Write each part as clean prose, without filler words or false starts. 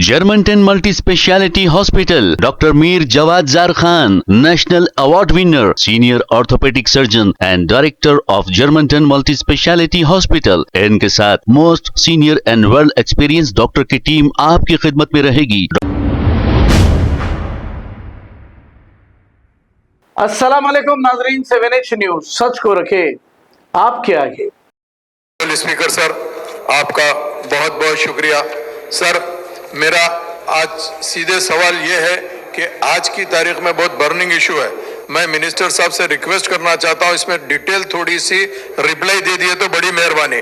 Germanton multi speciality hospital, doctor Mir Jawad jar Khan, national award winner, senior orthopaedic surgeon and director of Germanton multi speciality hospital. इनके साथ most senior and world experience doctor की team आपकी खिदमत में रहेगी। अस्सलाम वालेकुम नाजरीन, 7H न्यूज सच को रखे आपके आगे। स्पीकर सर, आपका बहुत बहुत शुक्रिया सर। मेरा आज सीधे सवाल ये है कि आज की तारीख में बहुत बर्निंग इशू है। मैं मिनिस्टर साहब से रिक्वेस्ट करना चाहता हूं, इसमें डिटेल थोड़ी सी रिप्लाई दे दिए तो बड़ी मेहरबानी।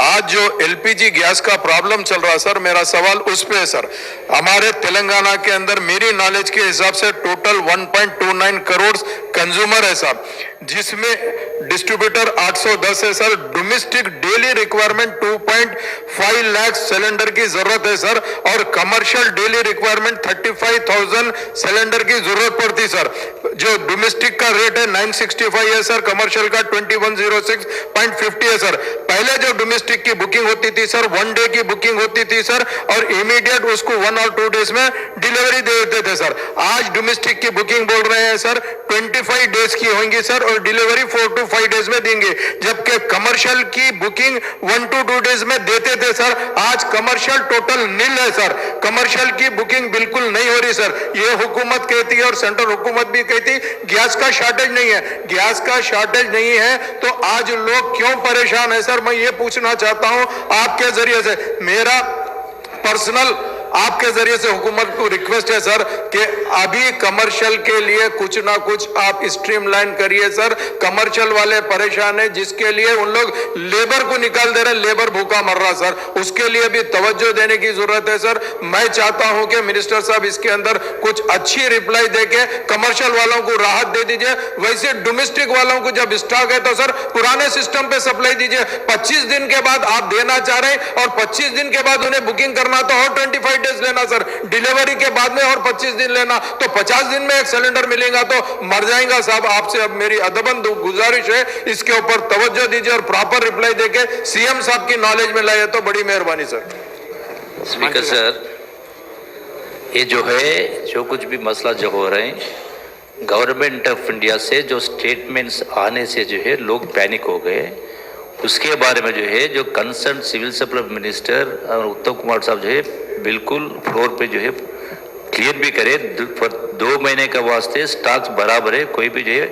आज जो एलपीजी गैस का प्रॉब्लम चल रहा है सर, मेरा सवाल उस पे है सर। हमारे तेलंगाना के अंदर मेरी नॉलेज के हिसाब से टोटल 1.29 करोड़ कंज्यूमर है साहब, जिसमें डिस्ट्रीब्यूटर 810 है sir. Domestic daily requirement 2.5 lakh cylinder की जरूरत है सर, और कमर्शियल डेली रिक्वायरमेंट 35,000 सिलेंडर की जरूरत पड़ती सर। जो डोमेस्टिक का रेट है 965 है सर, कमर्शियल का 2106.50 है सर। पहले जो डोमेस्टिक की बुकिंग होती थी सर, 1 डे की बुकिंग होती थी सर, और इमीडिएट उसको 1 और 2 डेज में डिलीवरी दे देते थे सर। आज डोमेस्टिक की बुकिंग बोल रहे हैं सर 25 डेज की होंगी सर, और डिलीवरी 4 to 5 डेज में देंगे, जबकि कमर्शियल की बुकिंग 1 to 2 डेज में देते थे सर। आज कमर्शियल टोटल नील है सर, कमर्शियल की बुकिंग बिल्कुल नहीं हो रही सर। ये हुकूमत कहती है और सेंट्रल हुकूमत भी कहती है गैस का शॉर्टेज नहीं है। गैस का शॉर्टेज नहीं है तो आज लोग क्यों परेशान है सर, मैं ये पूछना चाहता हूं आपके जरिए से। मेरा पर्सनल आपके जरिए से हुकूमत को रिक्वेस्ट है सर कि अभी कमर्शियल के लिए कुछ ना कुछ आप स्ट्रीमलाइन करिए सर। कमर्शियल वाले परेशान है, जिसके लिए उन लोग लेबर को निकाल दे रहे, लेबर भूखा मर रहा सर, उसके लिए भी तवज्जो देने की जरूरत है सर। मैं चाहता हूं कि मिनिस्टर साहब इसके अंदर कुछ अच्छी रिप्लाई देके कमर्शियल वालों को राहत दे दीजिए। वैसे डोमेस्टिक वालों को जब स्टॉक है तो सर पुराने सिस्टम पे सप्लाई दीजिए। 25 दिन के बाद आप देना चाह रहे हैं और 25 दिन के बाद उन्हें बुकिंग करना तो और 25 डेज लेना सर, डिलीवरी के बाद में और 25 दिन लेना, तो 50 दिन में एक सिलेंडर मिलेगा तो मर जाएगा साहब। आपसे अब मेरी अदबन गुजारिश है, इसके ऊपर तवज्जो दीजिए और प्रॉपर रिप्लाई देके सीएम साहब की नॉलेज में लाए तो बड़ी मेहरबानी सर। स्पीकर सर, ये जो है जो कुछ भी मसला जो हो रहे हैं, गवर्नमेंट ऑफ इंडिया से जो स्टेटमेंट्स आने से जो है लोग पैनिक हो गए। उसके बारे में जो है जो कंसर्न सिविल सप्लाई मिनिस्टर उत्तम कुमार साहब जो है बिल्कुल फ्लोर पे जो है क्लियर भी करे। 2 महीने का वास्ते स्टॉक्स बराबर है, कोई भी जो है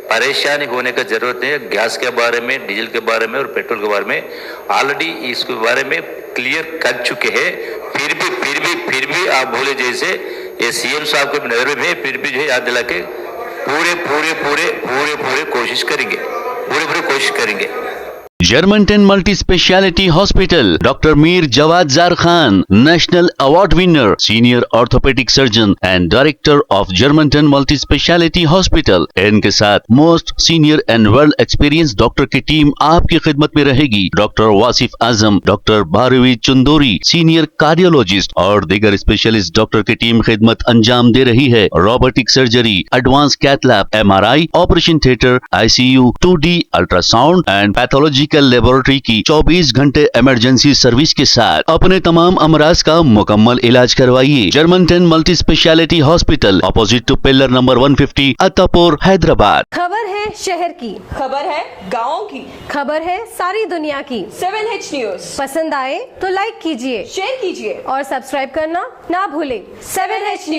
परेशानी होने का जरूरत नहीं है। गैस के बारे में, डीजल के बारे में और पेट्रोल के बारे में ऑलरेडी इसके बारे में क्लियर कर चुके हैं। फिर भी आप बोले जैसे ये सीएम साहब के नजर में फिर भी जो है याद दिला के पूरे कोशिश करेंगे। Germanten multi speciality hospital, doctor Mir Jawad jar Khan, national award winner, senior orthopaedic surgeon and director of Germanton multi speciality hospital. इनके साथ most senior and world experience doctor की टीम आपकी खिदमत में रहेगी। Doctor Wasif Azam, doctor Bharvi Chandori, senior cardiologist और दीगर स्पेशलिस्ट डॉक्टर की टीम खिदमत अंजाम दे रही है। Robotic surgery, advance cath lab, MRI, operation theatre, ICU, 2D ultrasound and pathology laboratory की 24 घंटे इमरजेंसी सर्विस के साथ अपने तमाम अमराज का मुकम्मल इलाज करवाइए। Germanten multi speciality hospital, opposite to pillar number 150, Attapur, Hyderabad. खबर है शहर की, खबर है गाँव की, खबर है सारी दुनिया की। 7H न्यूज पसंद आए तो लाइक कीजिए, शेयर कीजिए और सब्सक्राइब करना ना भूलें। 7H news.